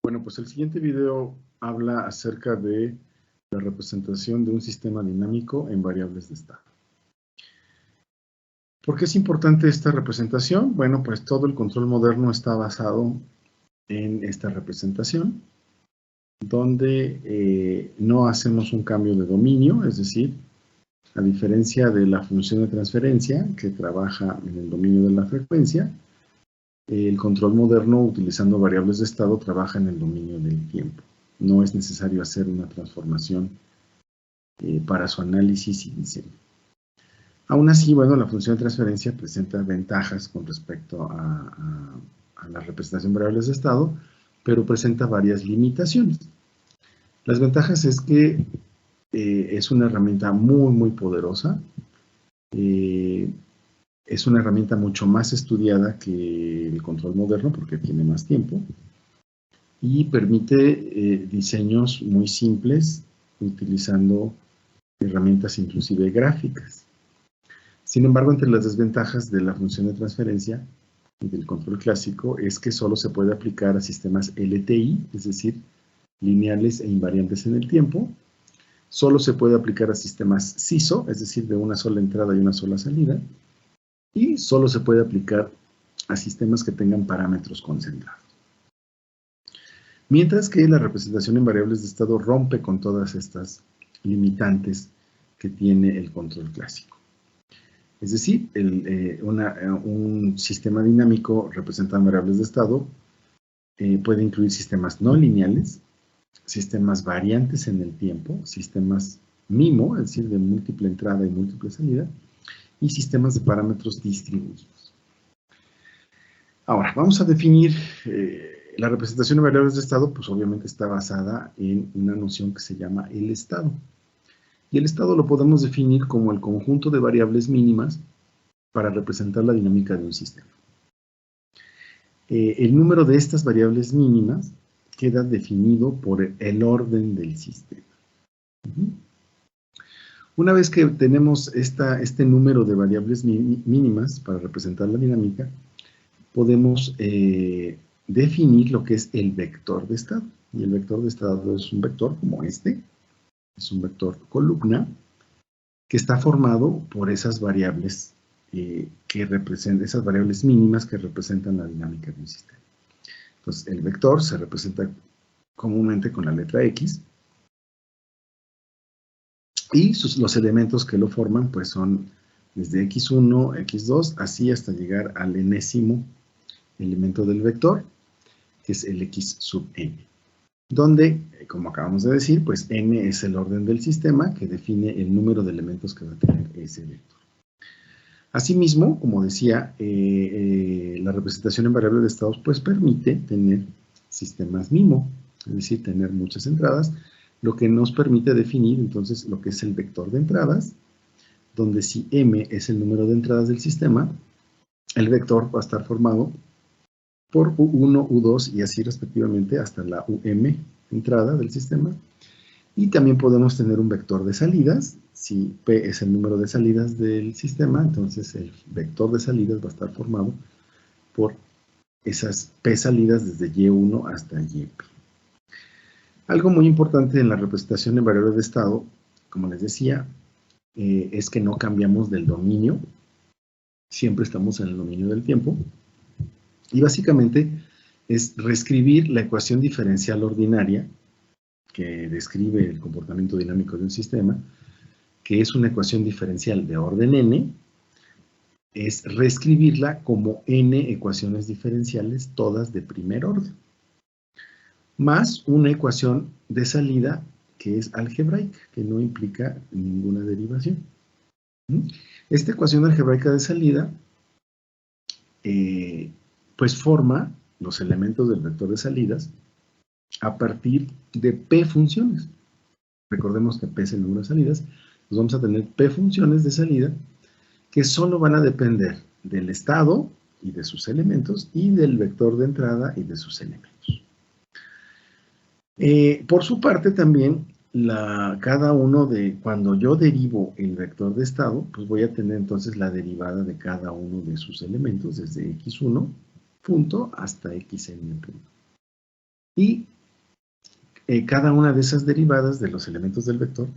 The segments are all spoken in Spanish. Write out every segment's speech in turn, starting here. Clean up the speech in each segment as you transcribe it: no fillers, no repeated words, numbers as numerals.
Bueno, pues el siguiente video habla acerca de la representación de un sistema dinámico en variables de estado. ¿Por qué es importante esta representación? Bueno, pues todo el control moderno está basado en esta representación, donde no hacemos un cambio de dominio, es decir, a diferencia de la función de transferencia, que trabaja en el dominio de la frecuencia, el control moderno, utilizando variables de estado, trabaja en el dominio del tiempo. No es necesario hacer una transformación para su análisis y diseño. Aún así, bueno, la función de transferencia presenta ventajas con respecto a la representación de variables de estado, pero presenta varias limitaciones. Las ventajas es que es una herramienta muy poderosa, es una herramienta mucho más estudiada que el control moderno porque tiene más tiempo y permite diseños muy simples utilizando herramientas inclusive gráficas. Sin embargo, entre las desventajas de la función de transferencia y del control clásico es que solo se puede aplicar a sistemas LTI, es decir, lineales e invariantes en el tiempo. Solo se puede aplicar a sistemas SISO, es decir, de una sola entrada y una sola salida. Y solo se puede aplicar a sistemas que tengan parámetros concentrados. Mientras que la representación en variables de estado rompe con todas estas limitantes que tiene el control clásico. Es decir, un sistema dinámico representado en variables de estado puede incluir sistemas no lineales, sistemas variantes en el tiempo, sistemas MIMO, es decir, de múltiple entrada y múltiple salida, y sistemas de parámetros distribuidos. Ahora, vamos a definir la representación de variables de estado, pues obviamente está basada en una noción que se llama el estado. Y el estado lo podemos definir como el conjunto de variables mínimas para representar la dinámica de un sistema. El número de estas variables mínimas queda definido por el orden del sistema. Una vez que tenemos este número de variables mínimas para representar la dinámica, podemos definir lo que es el vector de estado. Y el vector de estado es un vector como este, es un vector columna, que está formado por esas variables esas variables mínimas que representan la dinámica de un sistema. Entonces, el vector se representa comúnmente con la letra X, y los elementos que lo forman pues son desde x1, x2, así hasta llegar al enésimo elemento del vector, que es el x sub n, donde, como acabamos de decir, pues n es el orden del sistema que define el número de elementos que va a tener ese vector. Asimismo, como decía, la representación en variable de estados pues permite tener sistemas MIMO, es decir, tener muchas entradas, lo que nos permite definir entonces lo que es el vector de entradas, donde si m es el número de entradas del sistema, el vector va a estar formado por U1, U2 y así respectivamente hasta la UM entrada del sistema. Y también podemos tener un vector de salidas. Si P es el número de salidas del sistema, entonces el vector de salidas va a estar formado por esas P salidas desde Y1 hasta YP. Algo muy importante en la representación en variable de estado, como les decía, es que no cambiamos del dominio. Siempre estamos en el dominio del tiempo. Y básicamente es reescribir la ecuación diferencial ordinaria que describe el comportamiento dinámico de un sistema, que es una ecuación diferencial de orden n, es reescribirla como n ecuaciones diferenciales, todas de primer orden, más una ecuación de salida que es algebraica, que no implica ninguna derivación. Esta ecuación algebraica de salida pues forma los elementos del vector de salidas a partir de P funciones. Recordemos que P es el número de salidas, pues vamos a tener P funciones de salida que solo van a depender del estado y de sus elementos y del vector de entrada y de sus elementos. Por su parte también, cada uno cuando yo derivo el vector de estado, pues voy a tener entonces la derivada de cada uno de sus elementos, desde x1 punto hasta xn punto. Y cada una de esas derivadas de los elementos del vector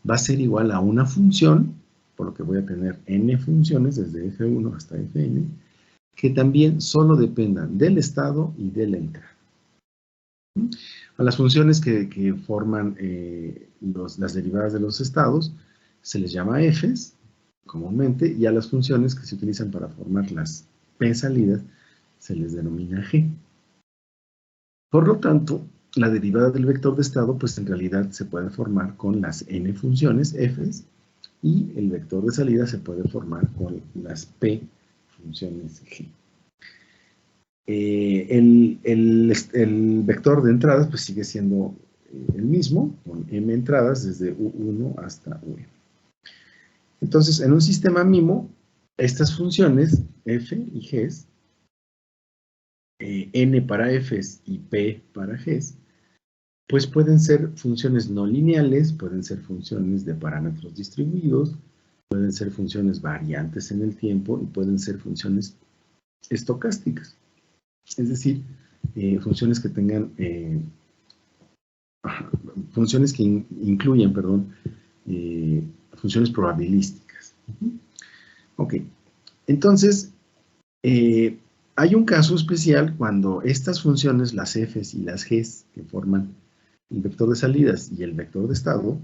va a ser igual a una función, por lo que voy a tener n funciones desde f1 hasta fn, que también solo dependan del estado y de la entrada. A las funciones que forman las derivadas de los estados se les llama f's comúnmente, y a las funciones que se utilizan para formar las p salidas se les denomina g. Por lo tanto, la derivada del vector de estado, pues en realidad se puede formar con las n funciones f's, y el vector de salida se puede formar con las p funciones g. El vector de entradas pues sigue siendo el mismo, con m entradas desde u1 hasta un. Entonces, en un sistema MIMO, estas funciones f y g, n para f's y p para g's, pues pueden ser funciones no lineales, pueden ser funciones de parámetros distribuidos, pueden ser funciones variantes en el tiempo y pueden ser funciones estocásticas. Es decir, funciones que tengan, funciones que incluyen, funciones probabilísticas. Ok, entonces, hay un caso especial cuando estas funciones, las f's y las g's, que forman el vector de salidas y el vector de estado,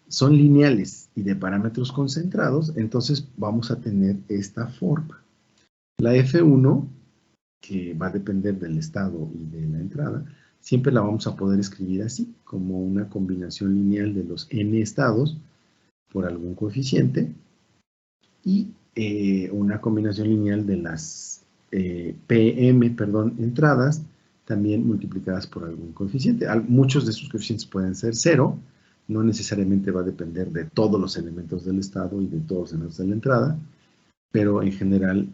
son lineales y de parámetros concentrados, entonces vamos a tener esta forma. La f1, que va a depender del estado y de la entrada, siempre la vamos a poder escribir así, como una combinación lineal de los n estados por algún coeficiente, y una combinación lineal de las entradas, también multiplicadas por algún coeficiente. Muchos de estos coeficientes pueden ser 0, no necesariamente va a depender de todos los elementos del estado y de todos los elementos de la entrada, pero en general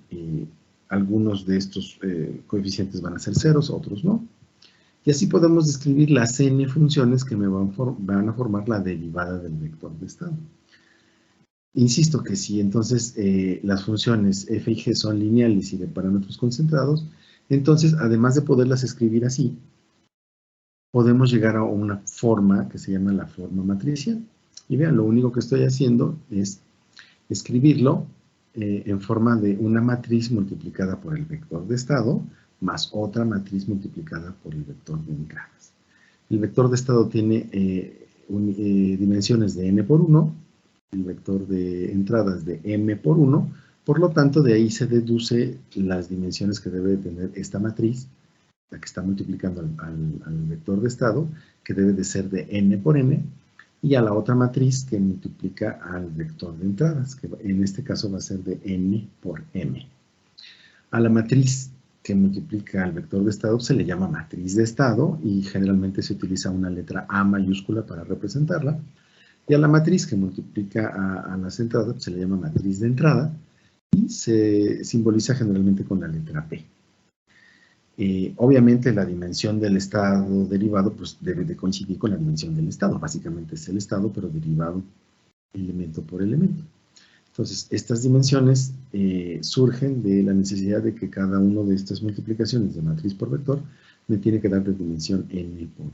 algunos de estos coeficientes van a ser ceros, otros no. Y así podemos describir las n funciones que me van a formar la derivada del vector de estado. Insisto que si entonces las funciones f y g son lineales y de parámetros concentrados, entonces además de poderlas escribir así, podemos llegar a una forma que se llama la forma matricial. Y vean, lo único que estoy haciendo es escribirlo en forma de una matriz multiplicada por el vector de estado, más otra matriz multiplicada por el vector de entradas. El vector de estado tiene dimensiones de n por 1, el vector de entradas de m por 1, por lo tanto de ahí se deduce las dimensiones que debe tener esta matriz, la que está multiplicando al vector de estado, que debe de ser de n por n, y a la otra matriz que multiplica al vector de entradas, que en este caso va a ser de n por m. A la matriz que multiplica al vector de estado se le llama matriz de estado y generalmente se utiliza una letra A mayúscula para representarla. Y a la matriz que multiplica a las entradas se le llama matriz de entrada y se simboliza generalmente con la letra P. Obviamente la dimensión del estado derivado pues debe de coincidir con la dimensión del estado. Básicamente es el estado, pero derivado elemento por elemento. Entonces, estas dimensiones surgen de la necesidad de que cada una de estas multiplicaciones de matriz por vector me tiene que dar de dimensión n por 1.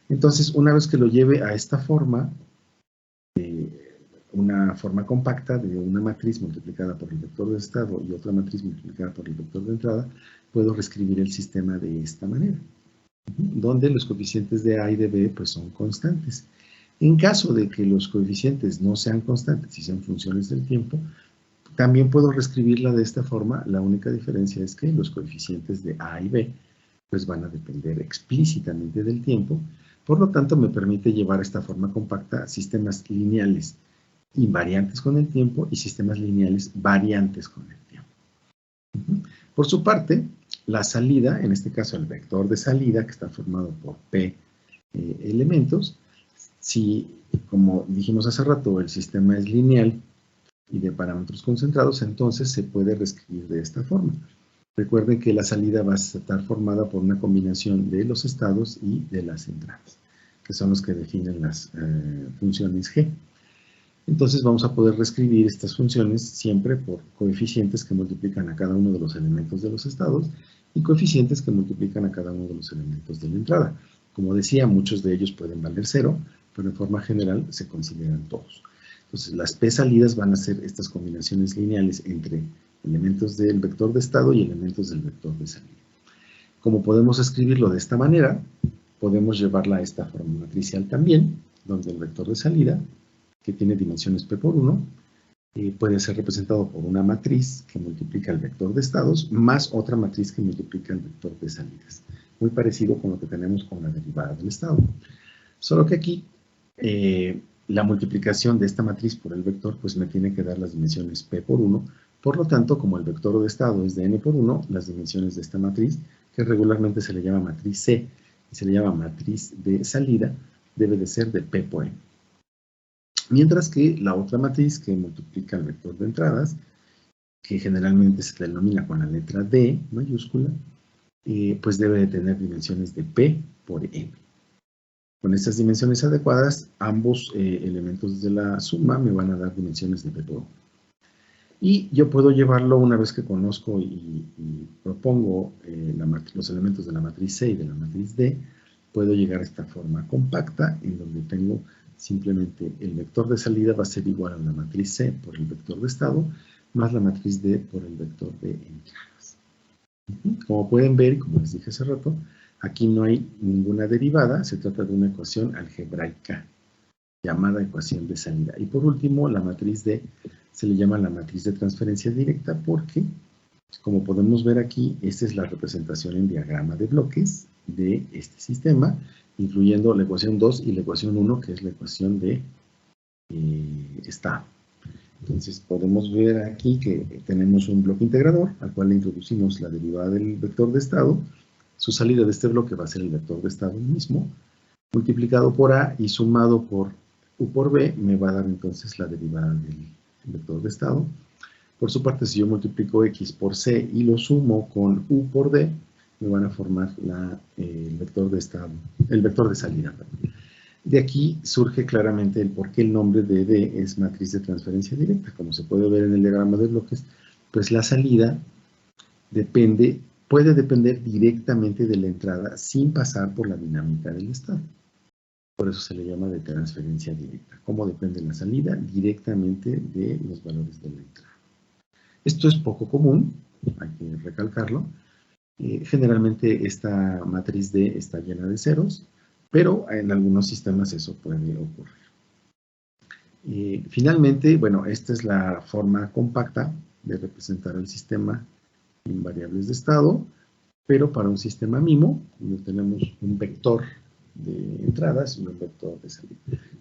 Entonces, una vez que lo lleve a esta forma, una forma compacta de una matriz multiplicada por el vector de estado y otra matriz multiplicada por el vector de entrada, puedo reescribir el sistema de esta manera, donde los coeficientes de A y de B pues, son constantes. En caso de que los coeficientes no sean constantes y sean funciones del tiempo, también puedo reescribirla de esta forma. La única diferencia es que los coeficientes de A y B pues, van a depender explícitamente del tiempo. Por lo tanto, me permite llevar esta forma compacta a sistemas lineales invariantes con el tiempo y sistemas lineales variantes con el tiempo. Por su parte, la salida, en este caso el vector de salida, que está formado por P elementos, si, como dijimos hace rato, el sistema es lineal y de parámetros concentrados, entonces se puede reescribir de esta forma. Recuerden que la salida va a estar formada por una combinación de los estados y de las entradas, que son los que definen las funciones G. Entonces vamos a poder reescribir estas funciones siempre por coeficientes que multiplican a cada uno de los elementos de los estados y coeficientes que multiplican a cada uno de los elementos de la entrada. Como decía, muchos de ellos pueden valer 0, pero en forma general se consideran todos. Entonces, las P salidas van a ser estas combinaciones lineales entre elementos del vector de estado y elementos del vector de salida. Como podemos escribirlo de esta manera, podemos llevarla a esta forma matricial también, donde el vector de salida, que tiene dimensiones P por 1, puede ser representado por una matriz que multiplica el vector de estados más otra matriz que multiplica el vector de salidas. Muy parecido con lo que tenemos con la derivada del estado. Solo que aquí la multiplicación de esta matriz por el vector pues me tiene que dar las dimensiones P por 1. Por lo tanto, como el vector de estado es de n por 1, las dimensiones de esta matriz, que regularmente se le llama matriz C y se le llama matriz de salida, debe de ser de P por n. Mientras que la otra matriz que multiplica el vector de entradas, que generalmente se denomina con la letra D mayúscula, pues debe de tener dimensiones de P por n. Con estas dimensiones adecuadas, ambos elementos de la suma me van a dar dimensiones de P por 1. Y yo puedo llevarlo una vez que conozco y propongo los elementos de la matriz C y de la matriz D, puedo llegar a esta forma compacta en donde tengo simplemente el vector de salida va a ser igual a la matriz C por el vector de estado más la matriz D por el vector de entradas. Como pueden ver, como les dije hace rato, aquí no hay ninguna derivada, se trata de una ecuación algebraica llamada ecuación de salida. Y por último, la matriz D se le llama la matriz de transferencia directa porque, como podemos ver aquí, esta es la representación en diagrama de bloques de este sistema, incluyendo la ecuación 2 y la ecuación 1, que es la ecuación de estado. Entonces podemos ver aquí que tenemos un bloque integrador al cual le introducimos la derivada del vector de estado. Su salida de este bloque va a ser el vector de estado mismo, multiplicado por A y sumado por U por B, me va a dar entonces la derivada del vector de estado. Por su parte, si yo multiplico X por C y lo sumo con U por D, me van a formar el vector de estado, el vector de salida. De aquí surge claramente el por qué el nombre de D es matriz de transferencia directa. Como se puede ver en el diagrama de bloques, pues la salida puede depender directamente de la entrada sin pasar por la dinámica del estado. Por eso se le llama de transferencia directa. ¿Cómo depende la salida? Directamente de los valores de la entrada. Esto es poco común, hay que recalcarlo. Generalmente esta matriz D está llena de ceros, pero en algunos sistemas eso puede ocurrir. Finalmente, bueno, esta es la forma compacta de representar el sistema en variables de estado, pero para un sistema MIMO, donde tenemos un vector de entradas y un vector de salida.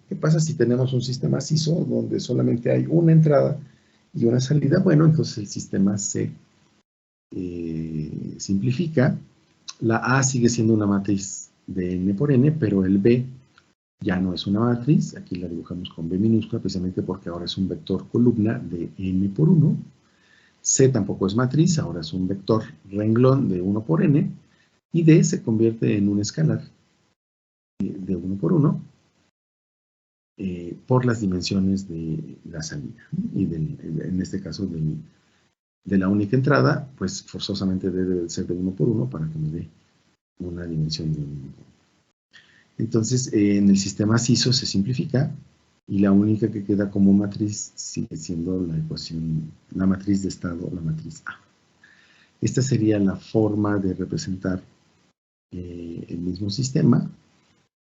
¿Qué pasa si tenemos un sistema SISO donde solamente hay una entrada y una salida? Bueno, entonces el sistema se simplifica. La A sigue siendo una matriz de n por n, pero el B ya no es una matriz. Aquí la dibujamos con B minúscula, precisamente porque ahora es un vector columna de n por 1. C tampoco es matriz, ahora es un vector renglón de 1 por n. Y D se convierte en un escalar de 1 por 1 por las dimensiones de la salida. Y en este caso de la única entrada, pues forzosamente debe ser de 1 por 1 para que me dé una dimensión de 1 por 1. Entonces, en el sistema SISO se simplifica y la única que queda como matriz sigue siendo la ecuación, la matriz de estado, la matriz A. Esta sería la forma de representar el mismo sistema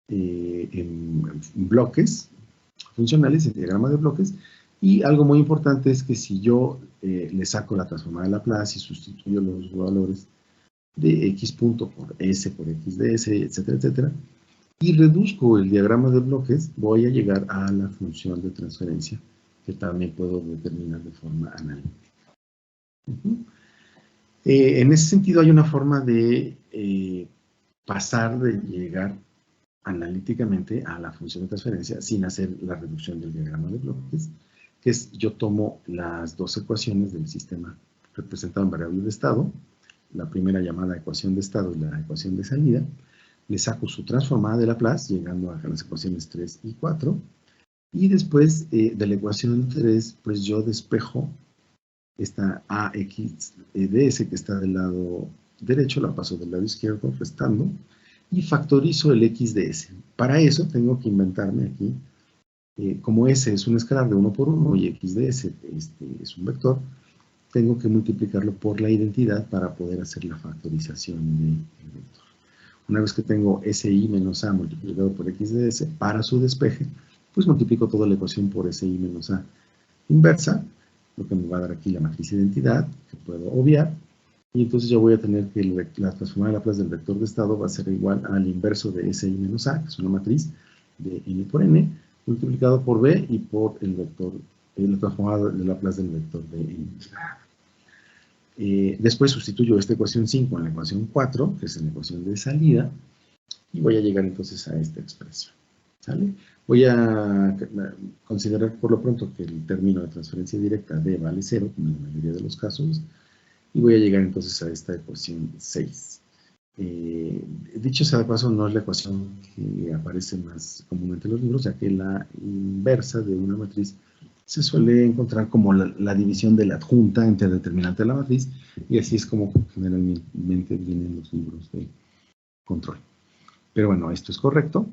en bloques funcionales, en diagrama de bloques. Y algo muy importante es que si yo le saco la transformada de Laplace y sustituyo los valores de x punto por s por x de s, etcétera, etcétera, y reduzco el diagrama de bloques, voy a llegar a la función de transferencia que también puedo determinar de forma analítica. En ese sentido hay una forma de pasar de llegar analíticamente a la función de transferencia sin hacer la reducción del diagrama de bloques, que es yo tomo las dos ecuaciones del sistema representado en variable de estado, la primera llamada ecuación de estado y la ecuación de salida, le saco su transformada de Laplace, llegando a las ecuaciones 3 y 4, y después de la ecuación 3, pues yo despejo esta AX ds que está del lado derecho, la paso del lado izquierdo restando y factorizo el x de s. Para eso tengo que inventarme aquí, como s es un escalar de 1 por 1 y x de s es un vector, tengo que multiplicarlo por la identidad para poder hacer la factorización del vector. Una vez que tengo si menos a multiplicado por x de s para su despeje, pues multiplico toda la ecuación por si menos a inversa, lo que me va a dar aquí la matriz identidad, que puedo obviar, y entonces yo voy a tener que la transformada de Laplace del vector de estado va a ser igual al inverso de si menos a, que es una matriz de n por n, multiplicado por b y por el vector, la transformada de Laplace del vector de n. Después sustituyo esta ecuación 5 en la ecuación 4, que es la ecuación de salida, y voy a llegar entonces a esta expresión. ¿Sale? Voy a considerar por lo pronto que el término de transferencia directa d vale 0, como en la mayoría de los casos, y voy a llegar entonces a esta ecuación 6. Dicho sea de paso, no es la ecuación que aparece más comúnmente en los libros, ya que la inversa de una matriz se suele encontrar como la división de la adjunta entre el determinante de la matriz, y así es como generalmente vienen los libros de control. Pero bueno, esto es correcto,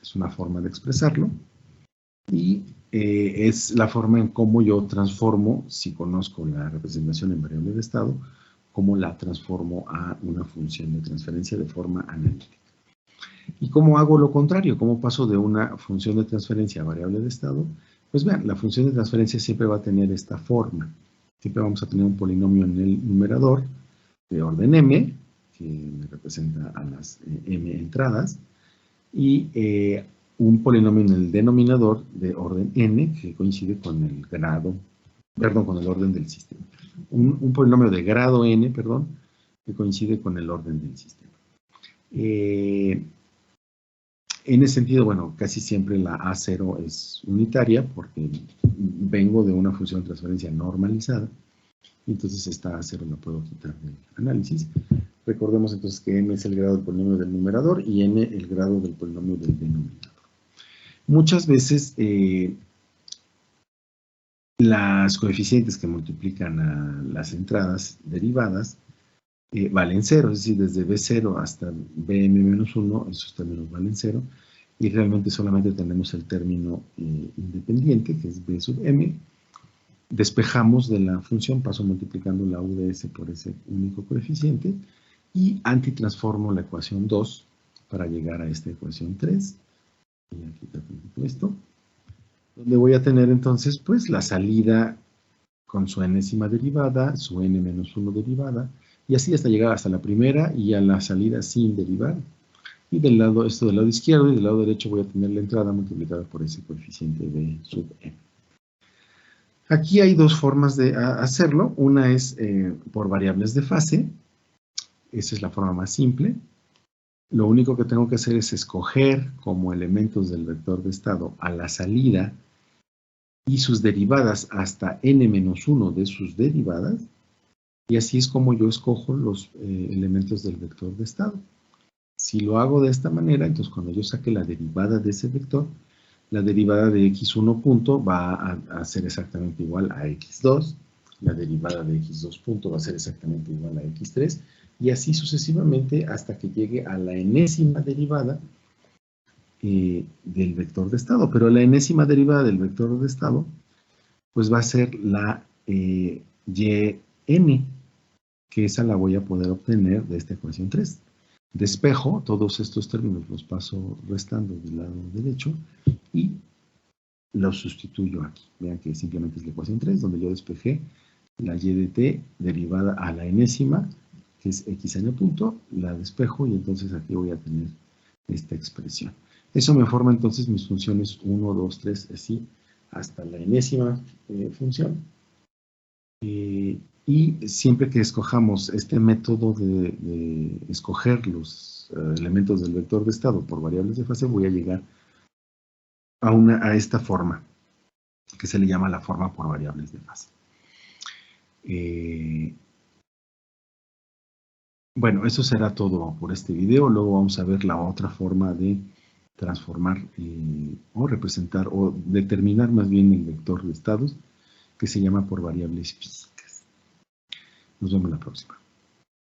es una forma de expresarlo, y es la forma en cómo yo transformo, si conozco la representación en variable de estado, cómo la transformo a una función de transferencia de forma analítica. ¿Y cómo hago lo contrario? ¿Cómo paso de una función de transferencia a variable de estado? Pues vean, la función de transferencia siempre va a tener esta forma. Siempre vamos a tener un polinomio en el numerador de orden m, que me representa a las m entradas, y un polinomio en el denominador de orden n, que coincide con el grado, perdón, con el orden del sistema. Un polinomio de grado n, perdón, que coincide con el orden del sistema. En ese sentido, bueno, casi siempre la A0 es unitaria porque vengo de una función de transferencia normalizada. Entonces esta A0 la puedo quitar del análisis. Recordemos entonces que m es el grado del polinomio del numerador y n el grado del polinomio del denominador. Muchas veces las coeficientes que multiplican a las entradas derivadas valen 0, es decir, desde B0 hasta Bm-1, esos términos valen 0, y realmente solamente tenemos el término independiente, que es B sub m. Despejamos de la función, paso multiplicando la u de s por ese único coeficiente, y antitransformo la ecuación 2 para llegar a esta ecuación 3. Voy a quitar esto, donde voy a tener entonces pues la salida con su enésima derivada, su n-1 derivada, y así hasta llegar hasta la primera y a la salida sin derivar. Y del lado, esto del lado izquierdo y del lado derecho voy a tener la entrada multiplicada por ese coeficiente b sub m. Aquí hay dos formas de hacerlo. Una es por variables de fase. Esa es la forma más simple. Lo único que tengo que hacer es escoger como elementos del vector de estado a la salida y sus derivadas hasta n-1 de sus derivadas. Y así es como yo escojo los elementos del vector de estado. Si lo hago de esta manera, entonces cuando yo saque la derivada de ese vector, la derivada de x1 punto va a ser exactamente igual a x2, la derivada de x2 punto va a ser exactamente igual a x3, y así sucesivamente hasta que llegue a la enésima derivada del vector de estado. Pero la enésima derivada del vector de estado, pues va a ser la yn, que esa la voy a poder obtener de esta ecuación 3. Despejo todos estos términos, los paso restando del lado derecho y los sustituyo aquí. Vean que simplemente es la ecuación 3, donde yo despejé la y de t derivada a la enésima, que es xn punto, la despejo y entonces aquí voy a tener esta expresión. Eso me forma entonces mis funciones 1, 2, 3, así, hasta la enésima función. Y siempre que escojamos este método de escoger los elementos del vector de estado por variables de fase, voy a llegar a esta forma, que se le llama la forma por variables de fase. Bueno, eso será todo por este video. Luego vamos a ver la otra forma de transformar o representar o determinar más bien el vector de estados, que se llama por variables físicas. Nos vemos la próxima.